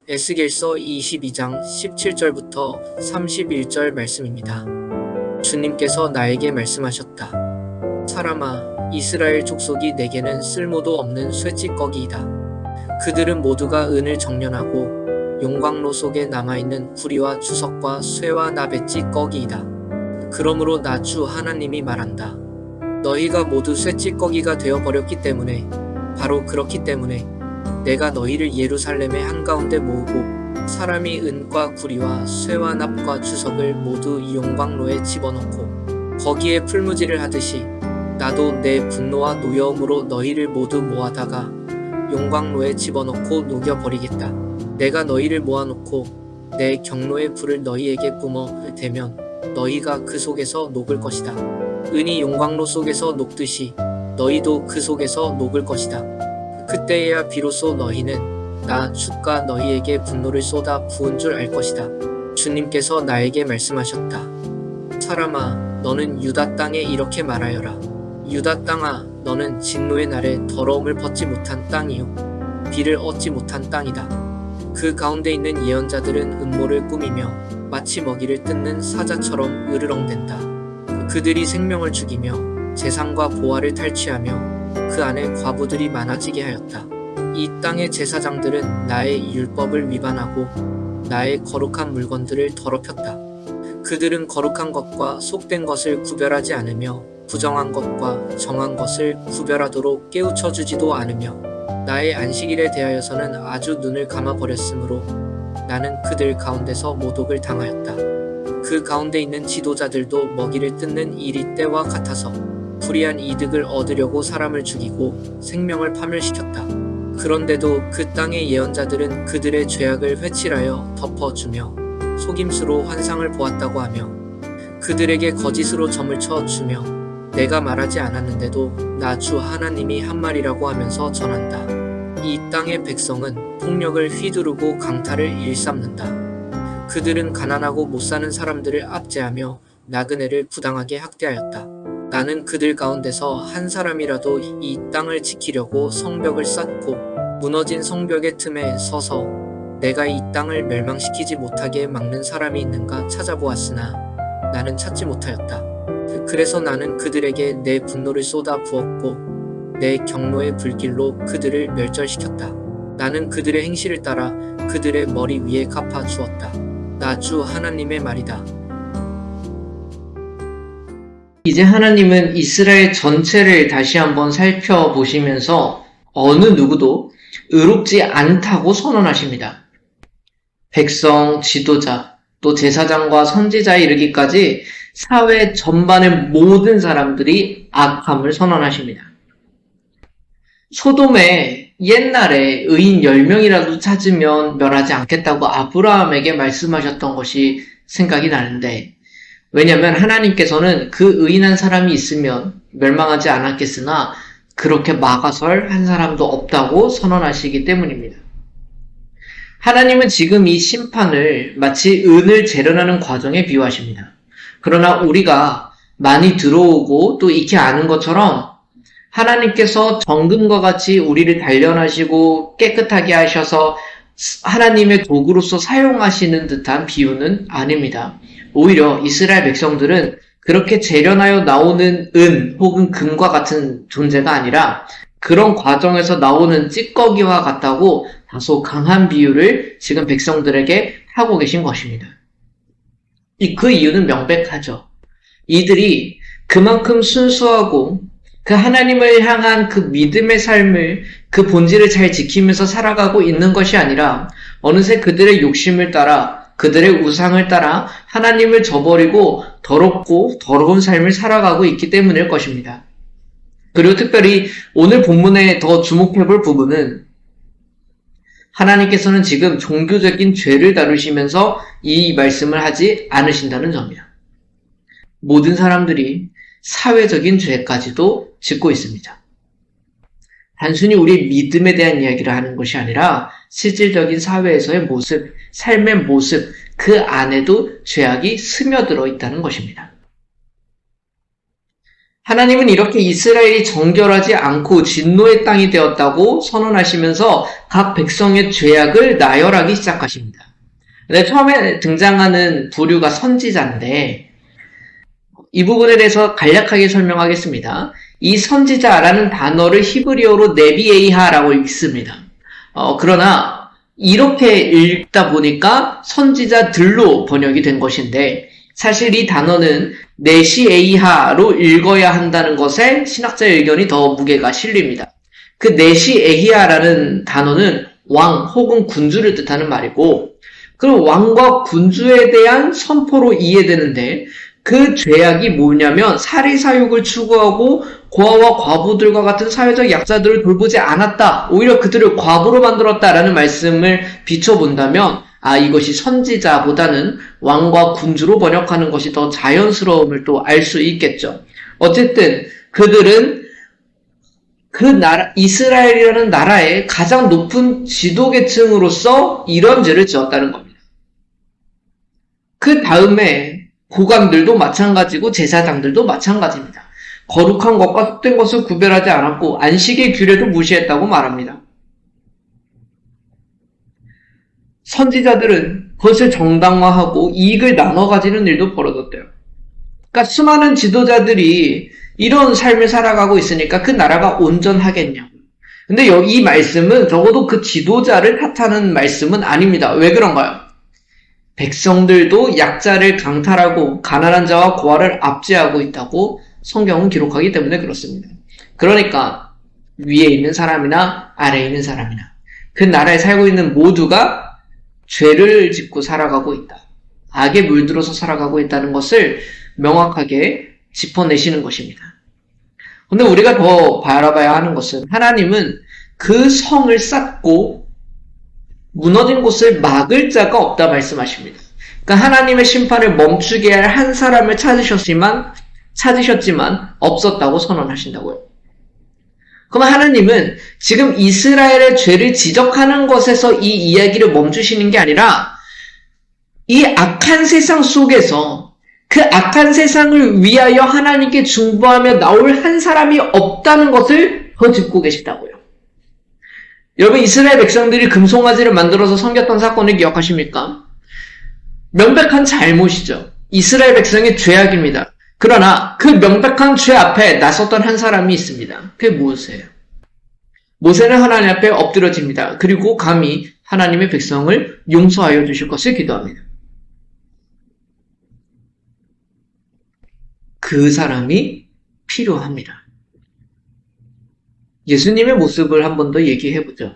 에스겔서 22장 17절부터 31절 말씀입니다. 주님께서 나에게 말씀하셨다. 사람아, 이스라엘 족속이 내게는 쓸모도 없는 쇠찌꺼기이다. 그들은 모두가 은을 정련하고 용광로 속에 남아있는 구리와 주석과 쇠와 나베 찌꺼기이다. 그러므로 나 주 하나님이 말한다. 너희가 모두 쇠찌꺼기가 되어버렸기 때문에, 바로 그렇기 때문에 내가 너희를 예루살렘의 한가운데 모으고 사람이 은과 구리와 쇠와 납과 주석을 모두 용광로에 집어넣고 거기에 풀무질을 하듯이 나도 내 분노와 노여움으로 너희를 모두 모아다가 용광로에 집어넣고 녹여버리겠다. 내가 너희를 모아놓고 내 경로의 불을 너희에게 뿜어 대면 너희가 그 속에서 녹을 것이다. 은이 용광로 속에서 녹듯이 너희도 그 속에서 녹을 것이다. 그때에야 비로소 너희는 나 주가 너희에게 분노를 쏟아 부은 줄 알 것이다. 주님께서 나에게 말씀하셨다. 사람아, 너는 유다 땅에 이렇게 말하여라. 유다 땅아, 너는 진노의 날에 더러움을 벗지 못한 땅이요 비를 얻지 못한 땅이다. 그 가운데 있는 예언자들은 음모를 꾸미며 마치 먹이를 뜯는 사자처럼 으르렁댄다. 그들이 생명을 죽이며 재산과 보화를 탈취하며 그 안에 과부들이 많아지게 하였다. 이 땅의 제사장들은 나의 율법을 위반하고 나의 거룩한 물건들을 더럽혔다. 그들은 거룩한 것과 속된 것을 구별하지 않으며 부정한 것과 정한 것을 구별하도록 깨우쳐 주지도 않으며 나의 안식일에 대하여서는 아주 눈을 감아버렸으므로 나는 그들 가운데서 모독을 당하였다. 그 가운데 있는 지도자들도 먹이를 뜯는 일이 때와 같아서 불의한 이득을 얻으려고 사람을 죽이고 생명을 파멸시켰다. 그런데도 그 땅의 예언자들은 그들의 죄악을 회칠하여 덮어주며 속임수로 환상을 보았다고 하며 그들에게 거짓으로 점을 쳐주며 내가 말하지 않았는데도 나 주 하나님이 한 말이라고 하면서 전한다. 이 땅의 백성은 폭력을 휘두르고 강탈을 일삼는다. 그들은 가난하고 못 사는 사람들을 압제하며 나그네를 부당하게 학대하였다. 나는 그들 가운데서 한 사람이라도 이 땅을 지키려고 성벽을 쌓고 무너진 성벽의 틈에 서서 내가 이 땅을 멸망시키지 못하게 막는 사람이 있는가 찾아보았으나 나는 찾지 못하였다. 그래서 나는 그들에게 내 분노를 쏟아 부었고 내 경로의 불길로 그들을 멸절시켰다. 나는 그들의 행실을 따라 그들의 머리 위에 갚아 주었다. 나 주 하나님의 말이다. 이제 하나님은 이스라엘 전체를 다시 한번 살펴보시면서 어느 누구도 의롭지 않다고 선언하십니다. 백성, 지도자, 또 제사장과 선지자에 이르기까지 사회 전반의 모든 사람들이 악함을 선언하십니다. 소돔에 옛날에 의인 10명이라도 찾으면 멸하지 않겠다고 아브라함에게 말씀하셨던 것이 생각이 나는데 왜냐하면 하나님께서는 그 의인한 사람이 있으면 멸망하지 않았겠으나 그렇게 막아설 한 사람도 없다고 선언하시기 때문입니다. 하나님은 지금 이 심판을 마치 은을 재련하는 과정에 비유하십니다. 그러나 우리가 많이 들어오고 또 익히 아는 것처럼 하나님께서 정금과 같이 우리를 단련하시고 깨끗하게 하셔서 하나님의 도구로서 사용하시는 듯한 비유는 아닙니다. 오히려 이스라엘 백성들은 그렇게 재련하여 나오는 은 혹은 금과 같은 존재가 아니라 그런 과정에서 나오는 찌꺼기와 같다고 다소 강한 비유를 지금 백성들에게 하고 계신 것입니다. 그 이유는 명백하죠. 이들이 그만큼 순수하고 그 하나님을 향한 그 믿음의 삶을 그 본질을 잘 지키면서 살아가고 있는 것이 아니라 어느새 그들의 욕심을 따라 그들의 우상을 따라 하나님을 저버리고 더럽고 더러운 삶을 살아가고 있기 때문일 것입니다. 그리고 특별히 오늘 본문에 더 주목해볼 부분은 하나님께서는 지금 종교적인 죄를 다루시면서 이 말씀을 하지 않으신다는 점이야. 모든 사람들이 사회적인 죄까지도 짓고 있습니다. 단순히 우리 믿음에 대한 이야기를 하는 것이 아니라 실질적인 사회에서의 모습, 삶의 모습, 그 안에도 죄악이 스며들어 있다는 것입니다. 하나님은 이렇게 이스라엘이 정결하지 않고 진노의 땅이 되었다고 선언하시면서 각 백성의 죄악을 나열하기 시작하십니다. 근데 처음에 등장하는 부류가 선지자인데 이 부분에 대해서 간략하게 설명하겠습니다. 이 선지자라는 단어를 히브리어로 네비에이하라고 읽습니다. 그러나 이렇게 읽다 보니까 선지자들로 번역이 된 것인데 사실 이 단어는 네시에이하로 읽어야 한다는 것에 신학자의 의견이 더 무게가 실립니다. 그 네시에이하라는 단어는 왕 혹은 군주를 뜻하는 말이고 그럼 왕과 군주에 대한 선포로 이해되는데 그 죄악이 뭐냐면 사리사욕을 추구하고 고아와 과부들과 같은 사회적 약자들을 돌보지 않았다. 오히려 그들을 과부로 만들었다라는 말씀을 비춰본다면 이것이 선지자보다는 왕과 군주로 번역하는 것이 더 자연스러움을 또 알 수 있겠죠. 어쨌든 그들은 그 나라, 이스라엘이라는 나라의 가장 높은 지도계층으로서 이런 죄를 지었다는 겁니다. 그 다음에 고관들도 마찬가지고 제사장들도 마찬가지입니다. 거룩한 것과 속된 것을 구별하지 않았고 안식의 규례도 무시했다고 말합니다. 선지자들은 그것을 정당화하고 이익을 나눠 가지는 일도 벌어졌대요. 그러니까 수많은 지도자들이 이런 삶을 살아가고 있으니까 그 나라가 온전하겠냐. 근데 이 말씀은 적어도 그 지도자를 탓하는 말씀은 아닙니다. 왜 그런가요? 백성들도 약자를 강탈하고 가난한 자와 고아를 압제하고 있다고 성경은 기록하기 때문에 그렇습니다. 그러니까 위에 있는 사람이나 아래에 있는 사람이나 그 나라에 살고 있는 모두가 죄를 짓고 살아가고 있다. 악에 물들어서 살아가고 있다는 것을 명확하게 짚어내시는 것입니다. 근데 우리가 더 바라봐야 하는 것은 하나님은 그 성을 쌓고 무너진 곳을 막을 자가 없다 말씀하십니다. 그러니까 하나님의 심판을 멈추게 할 한 사람을 찾으셨지만 없었다고 선언하신다고요. 그럼 하나님은 지금 이스라엘의 죄를 지적하는 것에서 이 이야기를 멈추시는 게 아니라 이 악한 세상 속에서 그 악한 세상을 위하여 하나님께 중보하며 나올 한 사람이 없다는 것을 더 짚고 계시다고요. 여러분 이스라엘 백성들이 금송아지를 만들어서 섬겼던 사건을 기억하십니까? 명백한 잘못이죠. 이스라엘 백성의 죄악입니다. 그러나 그 명백한 죄 앞에 나섰던 한 사람이 있습니다. 그게 무엇이에요? 모세는 하나님 앞에 엎드려집니다. 그리고 감히 하나님의 백성을 용서하여 주실 것을 기도합니다. 그 사람이 필요합니다. 예수님의 모습을 한 번 더 얘기해보죠.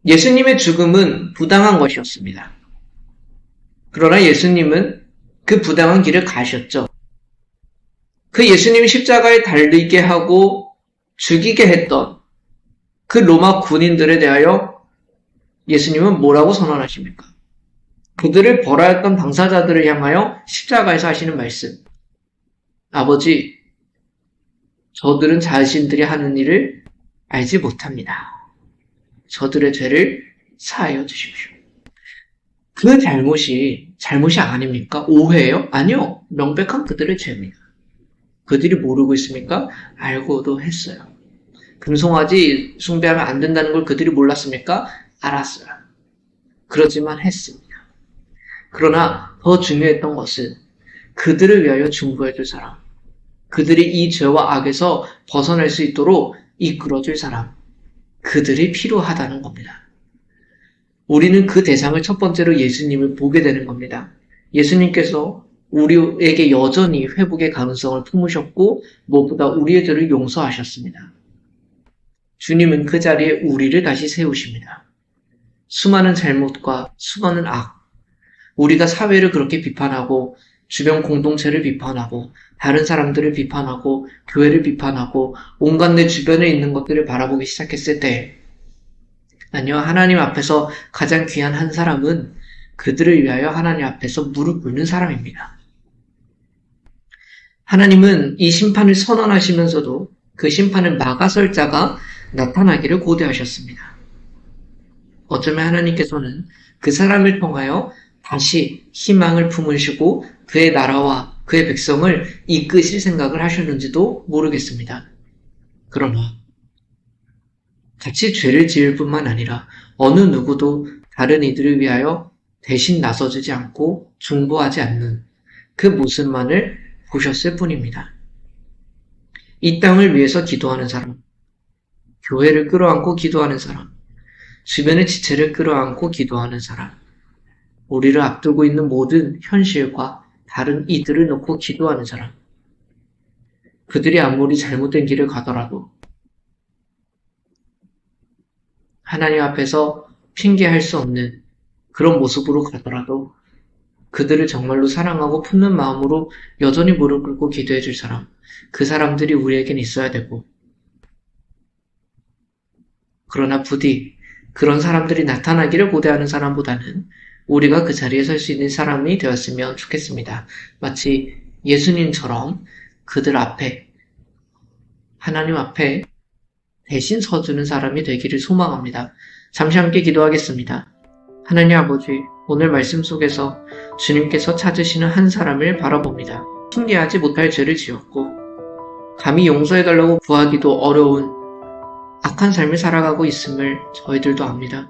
예수님의 죽음은 부당한 것이었습니다. 그러나 예수님은 그 부당한 길을 가셨죠. 그 예수님이 십자가에 달리게 하고 죽이게 했던 그 로마 군인들에 대하여 예수님은 뭐라고 선언하십니까? 그들을 벌하였던 당사자들을 향하여 십자가에서 하시는 말씀. 아버지, 저들은 자신들이 하는 일을 알지 못합니다. 저들의 죄를 사하여 주십시오. 그 잘못이 아닙니까? 오해예요? 아니요. 명백한 그들의 죄입니다. 그들이 모르고 있습니까? 알고도 했어요. 금송아지 숭배하면 안 된다는 걸 그들이 몰랐습니까? 알았어요. 그러지만 했습니다. 그러나 더 중요했던 것은 그들을 위하여 중보해줄 사람, 그들이 이 죄와 악에서 벗어날 수 있도록 이끌어줄 사람, 그들이 필요하다는 겁니다. 우리는 그 대상을 첫 번째로 예수님을 보게 되는 겁니다. 예수님께서 우리에게 여전히 회복의 가능성을 품으셨고 무엇보다 우리의 죄를 용서하셨습니다. 주님은 그 자리에 우리를 다시 세우십니다. 수많은 잘못과 수많은 악, 우리가 사회를 그렇게 비판하고 주변 공동체를 비판하고 다른 사람들을 비판하고 교회를 비판하고 온갖 내 주변에 있는 것들을 바라보기 시작했을 때 아니요, 하나님 앞에서 가장 귀한 한 사람은 그들을 위하여 하나님 앞에서 무릎 꿇는 사람입니다. 하나님은 이 심판을 선언하시면서도 그 심판을 막아설 자가 나타나기를 고대하셨습니다. 어쩌면 하나님께서는 그 사람을 통하여 다시 희망을 품으시고 그의 나라와 그의 백성을 이끄실 생각을 하셨는지도 모르겠습니다. 그러나 같이 죄를 지을 뿐만 아니라 어느 누구도 다른 이들을 위하여 대신 나서주지 않고 중보하지 않는 그 모습만을 보셨을 뿐입니다. 이 땅을 위해서 기도하는 사람, 교회를 끌어안고 기도하는 사람, 주변의 지체를 끌어안고 기도하는 사람, 우리를 앞두고 있는 모든 현실과 다른 이들을 놓고 기도하는 사람, 그들이 아무리 잘못된 길을 가더라도 하나님 앞에서 핑계할 수 없는 그런 모습으로 가더라도 그들을 정말로 사랑하고 품는 마음으로 여전히 무릎 꿇고 기도해 줄 사람, 그 사람들이 우리에겐 있어야 되고, 그러나 부디 그런 사람들이 나타나기를 고대하는 사람보다는 우리가 그 자리에 설 수 있는 사람이 되었으면 좋겠습니다. 마치 예수님처럼 그들 앞에, 하나님 앞에 대신 서주는 사람이 되기를 소망합니다. 잠시 함께 기도하겠습니다. 하나님 아버지, 오늘 말씀 속에서 주님께서 찾으시는 한 사람을 바라봅니다. 핑계하지 못할 죄를 지었고 감히 용서해달라고 구하기도 어려운 악한 삶을 살아가고 있음을 저희들도 압니다.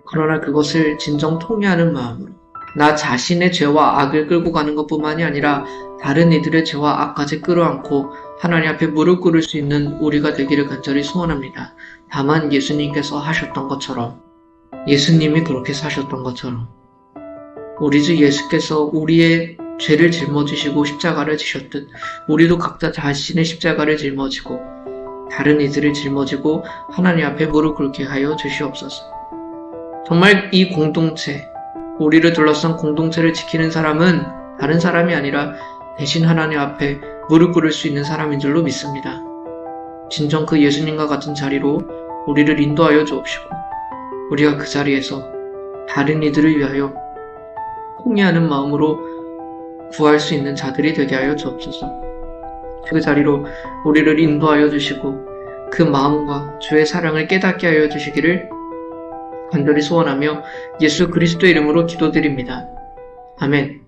그러나 그것을 진정 통회하는 마음으로 나 자신의 죄와 악을 끌고 가는 것뿐만이 아니라 다른 이들의 죄와 악까지 끌어안고 하나님 앞에 무릎 꿇을 수 있는 우리가 되기를 간절히 소원합니다. 다만 예수님께서 하셨던 것처럼, 예수님이 그렇게 사셨던 것처럼 우리 주 예수께서 우리의 죄를 짊어지시고 십자가를 지셨듯 우리도 각자 자신의 십자가를 짊어지고 다른 이들을 짊어지고 하나님 앞에 무릎 꿇게 하여 주시옵소서. 정말 이 공동체, 우리를 둘러싼 공동체를 지키는 사람은 다른 사람이 아니라 대신 하나님 앞에 무릎 꿇을 수 있는 사람인 줄로 믿습니다. 진정 그 예수님과 같은 자리로 우리를 인도하여 주옵시고 우리가 그 자리에서 다른 이들을 위하여 통회하는 마음으로 구할 수 있는 자들이 되게 하여 주옵소서. 그 자리로 우리를 인도하여 주시고 그 마음과 주의 사랑을 깨닫게 하여 주시기를 간절히 소원하며 예수 그리스도의 이름으로 기도드립니다. 아멘.